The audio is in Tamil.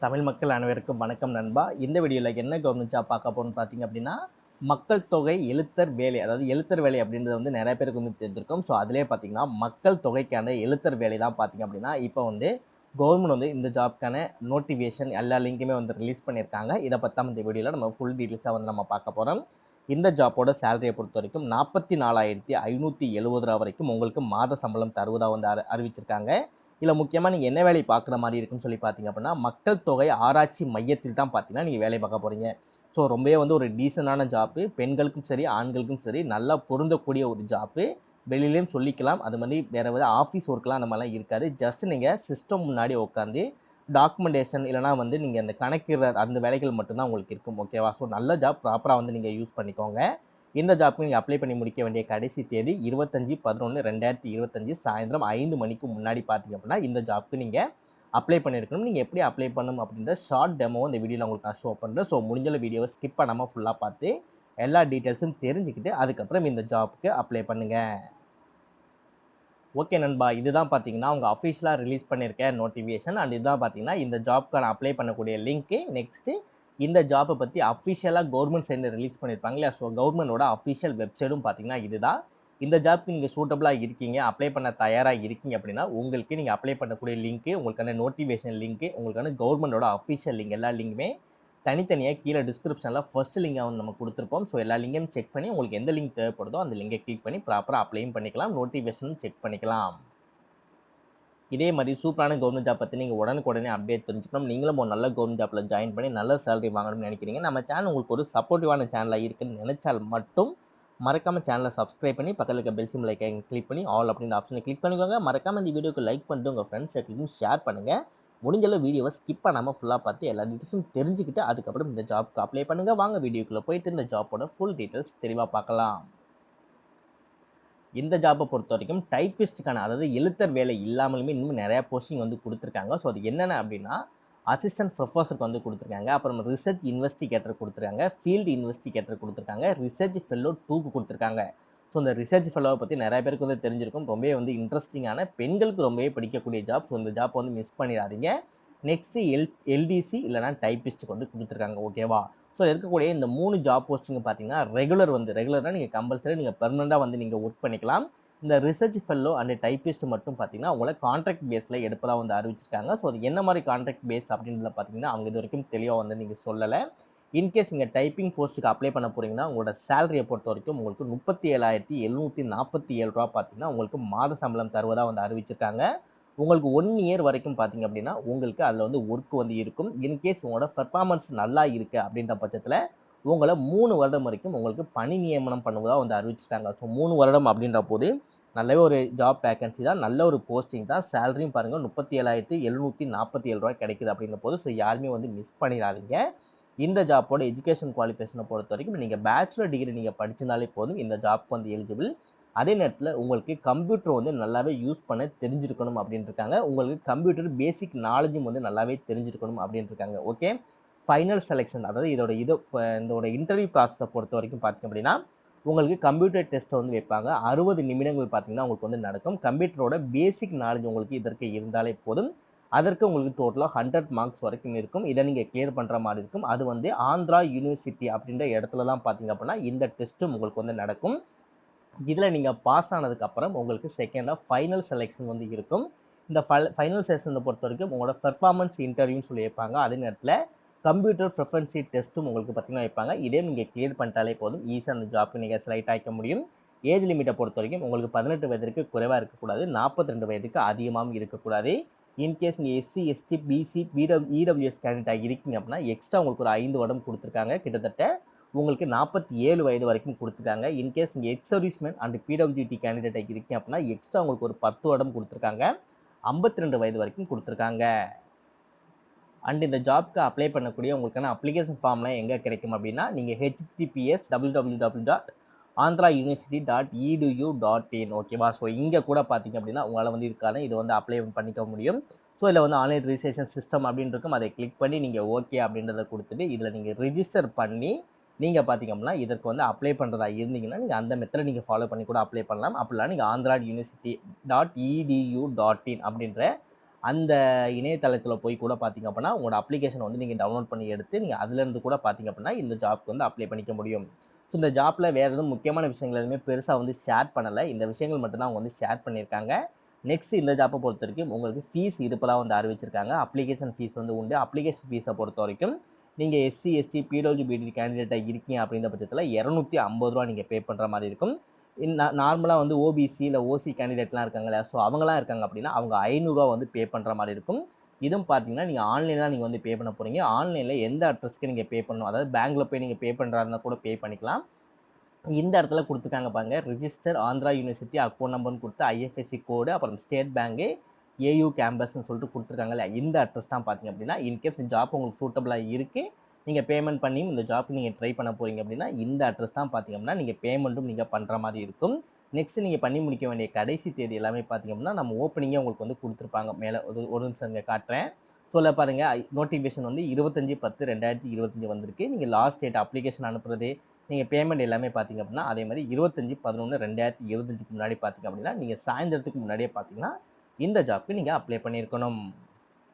தமிழ் மக்கள் அனைவருக்கும் வணக்கம் நண்பா. இந்த வீடியோவில் என்ன கவர்மெண்ட் ஜாப் பார்க்க போகணும்னு பார்த்தீங்க அப்படின்னா, மக்கள் தொகை எழுத்தர் வேலை. அதாவது எழுத்தர் வேலை அப்படின்றது வந்து நிறைய பேருக்கு வந்து தெரிஞ்சிருக்கும். ஸோ அதிலே பார்த்தீங்கன்னா, மக்கள் தொகைக்கான எழுத்தர் வேலை தான் பார்த்தீங்க அப்படின்னா, இப்போ வந்து கவர்மெண்ட் வந்து இந்த ஜாப்க்கான நோட்டிஃபிகேஷன் எல்லா லிங்க்குமே வந்து ரிலீஸ் பண்ணியிருக்காங்க. இதை பற்றி தான் இந்த வீடியோவில் நம்ம ஃபுல் டீட்டெயில்ஸாக வந்து நம்ம பார்க்க போகிறோம். இந்த ஜாப்போட சேலரியை பொறுத்த வரைக்கும் 44,570 வரைக்கும் உங்களுக்கு மாத சம்பளம் தருவதாக வந்து அறிவிச்சிருக்காங்க. இதில் முக்கியமாக நீங்கள் என்ன வேலை பார்க்குற மாதிரி இருக்குன்னு சொல்லி பார்த்தீங்க அப்படின்னா, மக்கள் தொகை ஆராய்ச்சி மையத்தில் தான் பார்த்தீங்கன்னா நீங்கள் வேலை பார்க்க போகிறீங்க. ஸோ ரொம்பவே வந்து ஒரு டீசெண்டான ஜாப்பு. பெண்களுக்கும் சரி ஆண்களுக்கும் சரி நல்லா பொருந்தக்கூடிய ஒரு ஜாப்பு. வெளியிலையும் சொல்லிக்கலாம். அது மாதிரி வேறு வேறு ஆஃபீஸ் ஒர்க்லாம் அந்த மாதிரிலாம் இருக்காது. ஜஸ்ட் நீங்கள் சிஸ்டம் முன்னாடி உட்காந்து டாக்குமெண்டேஷன் இல்லைனா வந்து நீங்கள் அந்த கணக்கிடுற அந்த வேலைகள் மட்டும்தான் உங்களுக்கு இருக்கும். ஓகேவா? ஸோ நல்ல ஜாப் ப்ராப்பராக வந்து நீங்கள் யூஸ் பண்ணிக்கோங்க. இந்த ஜாப்க்கு நீங்கள் அப்ளை பண்ணி முடிக்க வேண்டிய கடைசி தேதி 25/11/2025 சாயந்தரம் 5 மணிக்கு முன்னாடி பார்த்தீங்க அப்படின்னா இந்த ஜாப்க்கு நீங்கள் அப்ளை பண்ணியிருக்கணும். நீங்கள் எப்படி அப்ளை பண்ணணும் அப்படின்ற ஷார்ட் டெமோ இந்த வீடியோவில் உங்களுக்கு நான் ஷோ பண்ணுறேன். ஸோ முடிஞ்சளவு வீடியோவை ஸ்கிப் பண்ணாமல் ஃபுல்லாக பார்த்து எல்லா டீட்டெயில்ஸும் தெரிஞ்சுக்கிட்டு அதுக்கப்புறம் இந்த ஜாப்க்கு அப்ளை பண்ணுங்கள். ஓகே நண்பா, இதுதான் பார்த்தீங்கன்னா அவங்க அஃபிஷியலாக ரிலீஸ் பண்ணியிருக்க நோட்டிஃபிகேஷன் அண்ட் இதுதான் பார்த்தீங்கன்னா இந்த ஜாப்க்கான அப்ளை பண்ணக்கூடிய லிங்க்கு. நெக்ஸ்ட்டு இந்த ஜாப்பை பற்றி அஃபிஷியலாக கவர்மெண்ட் சைடில் ரிலீஸ் பண்ணியிருப்பாங்க இல்லையா? ஸோ கவர்மெண்டோட அஃபிஷியல் வெப்சைட்டும் பார்த்தீங்கன்னா இதுதான். இந்த ஜாப்க்கு நீங்கள் சூட்டபுளாக இருக்கீங்க, அப்ளை பண்ண தயாராக இருக்கீங்க அப்படின்னா உங்களுக்கு நீங்கள் அப்ளை பண்ணக்கூடிய லிங்க்கு, உங்களுக்கான நோட்டிஃபிகேஷன் லிங்க்கு, உங்களுக்கான கவர்மெண்டோட அஃபிஷியல் லிங்க் எல்லா லிங்க்குமே தனித்தனியாக கீழே டிஸ்கிரிப்ஷனில் ஃபர்ஸ்ட் லிங்கை வந்து நம்ம கொடுத்துருப்போம். ஸோ எல்லா லிங்கையும் செக் பண்ணி உங்களுக்கு எந்த லிங்க் தேவைப்படுதோ அந்த லிங்கை கிளிக் பண்ணி ப்ராப்பராக அப்ளையும் பண்ணிக்கலாம், நோட்டிஃபிகேஷனும் செக் பண்ணிக்கலாம். இதே மாதிரி சூப்பரான கவர்மெண்ட் ஜாப் பற்றி நீங்கள் உடனுக்குடனே அப்டேட் தெரிஞ்சுக்கணும். நீங்களும் ஒரு நல்ல கவர்மெண்ட் ஜாப்பில் ஜாயின் பண்ணி நல்ல சேலரி வாங்கணும்னு நினைக்கிறீங்க. நம்ம சேனல் உங்களுக்கு ஒரு சப்போர்ட்டிவான சேனலாக இருக்குன்னு நினைச்சால் மட்டும் மறக்காமல் சேனலை சப்ஸ்கிரைப் பண்ணி பக்கத்தில் இருக்க பெல் சிம்பிளை கிளிக் பண்ணி ஆல் அப்படின்ற ஆப்ஷனை கிளிக் பண்ணிக்கோங்க. மறக்காமல் இந்த வீடியோக்கு லைக் பண்ணிட்டு உங்கள் ஃப்ரெண்ட்ஸ் சர்க்கிளுக்கும் ஷேர் பண்ணுங்கள். முடிஞ்சளவு வீடியோவை ஸ்கிப் பண்ணாமல் ஃபுல்லாக பார்த்து எல்லா டீட்டெயில்ஸும் தெரிஞ்சுக்கிட்டு அதுக்கப்புறம் இந்த ஜாப்க்கு அப்ளை பண்ணுங்கள். வாங்க வீடியோக்குள்ளே போயிட்டு இந்த ஜாப்போட ஃபுல் டீட்டெயில்ஸ் தெளிவாக பார்க்கலாம். இந்த ஜாப்பை பொறுத்த வரைக்கும் டைப்பிஸ்ட்டுக்கான அதாவது எழுத்தர் வேலை இல்லாமலுமே இன்னும் நிறையா போஸ்டிங் வந்து கொடுத்துருக்காங்க. ஸோ அது என்னென்ன அப்படின்னா அசிஸ்டன்ட் ப்ரொஃபஸருக்கு வந்து கொடுத்துருக்காங்க, அப்புறம் ரிசர்ச் இன்வெஸ்டிகேட்டர் கொடுத்துருக்காங்க, ஃபீல்டு இன்வெஸ்டிகேட்டர் கொடுத்துருக்காங்க, ரிசர்ச் ஃபெல்லோ 2க்கு கொடுத்துருக்காங்க. ஸோ இந்த ரிசர்ச் ஃபெல்லோவை பற்றி நிறைய பேருக்கு வந்து தெரிஞ்சிருக்கும். ரொம்பவே வந்து இன்ட்ரெஸ்டிங்கான பெண்களுக்கு ரொம்பவே பிடிக்கக்கூடிய ஜாப். ஸோ இந்த ஜாப் வந்து மிஸ் பண்ணிடாதீங்க. நெக்ஸ்ட்டு எல்டிசி இல்லைனா டைப்பிஸ்ட்டுக்கு வந்து கொடுத்துருக்காங்க. ஓகேவா? ஸோ இருக்கக்கூடிய இந்த 3 ஜாப் போஸ்டிங் பார்த்தீங்கன்னா ரெகுலர்னா நீங்கள் கம்பல்சரி நீங்கள் பெர்மனெண்ட்டாக வந்து நீங்கள் ஒர்க் பண்ணிக்கலாம். இந்த ரிசர்ச் ஃபெல்லோ அண்ட் டைப்பிஸ்ட் மட்டும் பார்த்தீங்கன்னா உங்களை கான்ட்ராக்ட் பேஸில் எடுப்பதாக வந்து அறிவிச்சிருக்காங்க. ஸோ அது என்ன மாதிரி கான்ட்ராக்ட் பேஸ் அப்படின்றத பார்த்தீங்கன்னா அவங்க இது வரைக்கும் தெளிவாக வந்து நீங்கள் சொல்லலை. இன்கேஸ் நீங்கள் டைப்பிங் போஸ்ட்டுக்கு அப்ளை பண்ண போகிறீங்கன்னா உங்களோட சேலரியை பொறுத்த வரைக்கும் உங்களுக்கு 37,747 பார்த்தீங்கன்னா உங்களுக்கு மாத சம்பளம் தருவதாக வந்து அறிவிச்சிருக்காங்க. உங்களுக்கு 1 இயர் வரைக்கும் பார்த்தீங்க அப்படின்னா உங்களுக்கு அதில் வந்து ஒர்க் வந்து இருக்கும். இன்கேஸ் உங்களோட பெர்ஃபார்மன்ஸ் நல்லா இருக்குது அப்படின்ற பட்சத்தில் உங்களை 3 வருடம் வரைக்கும் உங்களுக்கு பணி நியமனம் பண்ணுவதாக வந்து அறிவிச்சிருக்காங்க. ஸோ 3 வருடம் அப்படின்ற போது நல்லவே ஒரு ஜாப் வேகன்சி தான், நல்ல ஒரு போஸ்டிங் தான். சேலரியும் பாருங்கள் 37,747 கிடைக்குது அப்படின்ற போது ஸோ யாருமே வந்து மிஸ் பண்ணிடாதீங்க. இந்த ஜாப்போட எஜுகேஷன் குவாலிஃபிகேஷனை பொறுத்த வரைக்கும் நீங்கள் பேச்சுலர் டிகிரி நீங்கள் படிச்சிருந்தாலே போதும் இந்த ஜாப்க்கு வந்து எலிஜிபிள். அதே நேரத்தில் உங்களுக்கு கம்ப்யூட்டர் வந்து நல்லாவே யூஸ் பண்ண தெரிஞ்சிருக்கணும் அப்படின்ட்டு இருக்காங்க. உங்களுக்கு கம்ப்யூட்டர் பேசிக் நாலேஜும் வந்து நல்லாவே தெரிஞ்சிருக்கணும் அப்படின்ட்டு இருக்காங்க. ஓகே, ஃபைனல் செலெக்ஷன் அதாவது இதோட இன்டர்வியூ ப்ராசஸை பொறுத்த வரைக்கும் பார்த்திங்க அப்படின்னா உங்களுக்கு கம்ப்யூட்டர் டெஸ்ட்டை வந்து வைப்பாங்க. 60 நிமிடங்கள் பார்த்தீங்கன்னா உங்களுக்கு வந்து நடக்கும். கம்ப்யூட்டரோட பேசிக் நாலேஜ் உங்களுக்கு இதற்கு இருந்தாலே போதும். அதற்கு உங்களுக்கு டோட்டலாக 100 மார்க்ஸ் வரைக்கும் இருக்கும். இதை நீங்கள் கிளியர் பண்ணுற மாதிரி இருக்கும். அது வந்து ஆந்திரா யூனிவர்சிட்டி அப்படின்ற இடத்துல தான் பார்த்தீங்க அப்படின்னா இந்த டெஸ்ட்டும் உங்களுக்கு வந்து நடக்கும். இதில் நீங்கள் பாஸ் ஆனதுக்கப்புறம் உங்களுக்கு செகண்டாக ஃபைனல் செலெக்ஷன் வந்து இருக்கும். இந்த ஃபைனல் செலெக்ஷனை பொறுத்த வரைக்கும் உங்களோட பெர்ஃபார்மன்ஸ் இன்டர்வியூன்னு சொல்லி வைப்பாங்க. அதே நேரத்தில் கம்ப்யூட்டர் ப்ரிஃபரன்சி டெஸ்ட்டும் உங்களுக்கு பார்த்தீங்கன்னா வைப்பாங்க. இதே நீங்கள் கிளியர் பண்ணிட்டாலே போதும் ஈஸியாக அந்த ஜாப்க்கு நீங்கள் செலக்ட் ஆகிக்க முடியும். ஏஜ் லிமிட்டை பொறுத்த வரைக்கும் உங்களுக்கு 18 வயதிற்கு குறைவாக இருக்கக்கூடாது, 42 வயதுக்கு அதிகமாகவும் இருக்கக்கூடாது. இன்கேஸ் நீங்கள் எஸ்சி எஸ்டி பிசி இடபிள்யூஎஸ் கேண்டிடேட்டாக இருக்கீங்க அப்படின்னா எக்ஸ்ட்ரா உங்களுக்கு ஒரு 5 வருடம் கொடுத்துருக்காங்க. கிட்டத்தட்ட உங்களுக்கு 47 வயது வரைக்கும் கொடுத்துருக்காங்க. இன்கேஸ் நீங்கள் எக்ஸ் சர்வீஸ்மேன் அண்ட் பிடபிள்யூடி கேண்டிடேட்டாக இருக்கீங்க அப்படின்னா எக்ஸ்ட்ரா உங்களுக்கு ஒரு 10 வருடம் கொடுத்துருக்காங்க. 52 வயது வரைக்கும் கொடுத்துருக்காங்க. அண்ட் இந்த ஜாப்க்கு அப்ளை பண்ணக்கூடிய உங்களுக்கான அப்ளிகேஷன் ஃபார்ம்லாம் எங்கே கிடைக்கும் அப்படின்னா நீங்கள் https://andhrauniversity.edu.in ஓகேவா? ஸோ இங்கே கூட பார்த்தீங்க அப்படின்னா உங்களால் வந்து இது வந்து அப்ளை பண்ணிக்க முடியும். ஸோ இதில் வந்து ஆன்லைன் ரிஜிஸ்ட்ரேஷன் சிஸ்டம் அப்படின்னு இருக்கும். அதை கிளிக் பண்ணி நீங்கள் ஓகே அப்படின்றத கொடுத்துட்டு இதில் நீங்கள் ரிஜிஸ்டர் பண்ணி நீங்கள் பார்த்தீங்க அப்படின்னா இதற்கு வந்து அப்ளை பண்ணுறதா இருந்தீங்கன்னா நீங்கள் அந்த மெத்தடை நீங்கள் ஃபாலோ பண்ணி கூட அப்ளை பண்ணலாம். அப்படிலாம் நீங்கள் andhrauniversity.edu.in அப்படின்ற அந்த இணையதளத்தில் போய் கூட பார்த்தீங்க அப்படின்னா உங்களோட அப்ளிகேஷன் வந்து நீங்கள் டவுன்லோட் பண்ணி எடுத்து நீங்கள் அதுலேருந்து கூட பார்த்தீங்க அப்படின்னா இந்த ஜாப்க்கு வந்து அப்ளை பண்ணிக்க முடியும். ஸோ இந்த ஜாப்பில் வேறு எதுவும் முக்கியமான விஷயங்கள் எதுவுமே பெருசாக வந்து ஷேர் பண்ணலை. இந்த விஷயங்கள் மட்டும்தான் அவங்க வந்து ஷேர் பண்ணியிருக்காங்க. நெக்ஸ்ட் இந்த ஜாப்பை பொறுத்த வரைக்கும் உங்களுக்கு ஃபீஸ் இருப்பதாக வந்து அறிவிச்சிருக்காங்க. அப்ளிகேஷன் ஃபீஸ் வந்து உண்டு. அப்ளிகேஷன் ஃபீஸை பொறுத்த வரைக்கும் நீங்கள் எஸ்சி, எஸ்டி, பிடபிள்யூபிடி கேண்டிடேட்டாக இருக்கீங்க அப்படின்ற பட்சத்தில் ரூ. 250 நீங்கள் பே பண்ணுற மாதிரி இருக்கும். நார்மலாக வந்து ஓபிசி இல்லை ஓசி கேண்டிடேட்லாம் இருக்காங்களே, ஸோ அவங்களாம் இருக்காங்க அப்படின்னா அவங்க ரூ. 500 வந்து பே பண்ணுற மாதிரி இருக்கும். இதுவும் பார்த்தீங்கன்னா நீங்கள் ஆன்லைனில் தான் நீங்கள் வந்து பே பண்ண போகிறீங்க. ஆன்லைனில் எந்த அட்ரஸ்க்கு நீங்கள் பே பண்ணணும், அதாவது பேங்க்கில் போய் நீங்கள் பே பண்ணுறதா இருந்தால் கூட பே பண்ணிக்கலாம். இந்த இடத்துல கொடுத்துருக்காங்க பாருங்க, ரிஜிஸ்டர் ஆந்திரா யூனிவர்சிட்டி அக்கௌண்ட் நம்பர்னு கொடுத்து ஐஎஃப்எஸ்சி கோடு, அப்புறம் ஸ்டேட் பேங்கு ஏயு கேம்பஸ்ன்னு சொல்லிட்டு கொடுத்துருக்காங்கல்ல, இந்த அட்ரஸ் தான் பார்த்தீங்க அப்படின்னா இன்கேஸ் ஜாப் உங்களுக்கு சூட்டபிளாக இருக்குது, நீங்கள் பேமெண்ட் பண்ணி இந்த ஜாப் நீங்கள் ட்ரை பண்ண போகிறீங்க அப்படின்னா இந்த அட்ரஸ் தான் பார்த்தீங்க அப்படின்னா நீங்கள் பேமெண்ட்டும் நீங்கள் பண்ணுற மாதிரி இருக்கும். நெக்ஸ்ட் நீங்கள் பண்ணி முடிக்க வேண்டிய கடைசி தேதி எல்லாமே பார்த்தீங்க அப்படின்னா நம்ம ஓப்பனிங்கே உங்களுக்கு வந்து கொடுத்துருப்பாங்க. மேலே ஒரு நிமிஷம் இங்கே காட்டுறேன். சொல்ல பாருங்க, நோட்டிஃபிகேஷன் வந்து 25/10/2025 வந்திருக்கு. நீங்கள் லாஸ்ட் டேட் அப்ளிகேஷன் அனுப்புறது, நீங்கள் பேமெண்ட் எல்லாமே பார்த்தீங்க அப்படின்னா அதே மாதிரி 25/11/2025 முன்னாடி பார்த்தீங்க அப்படின்னா நீங்கள் சாயந்தரத்துக்கு முன்னாடியே பார்த்தீங்கன்னா இந்த ஜாப்க்கு நீங்கள் அப்ளை பண்ணியிருக்கணும்.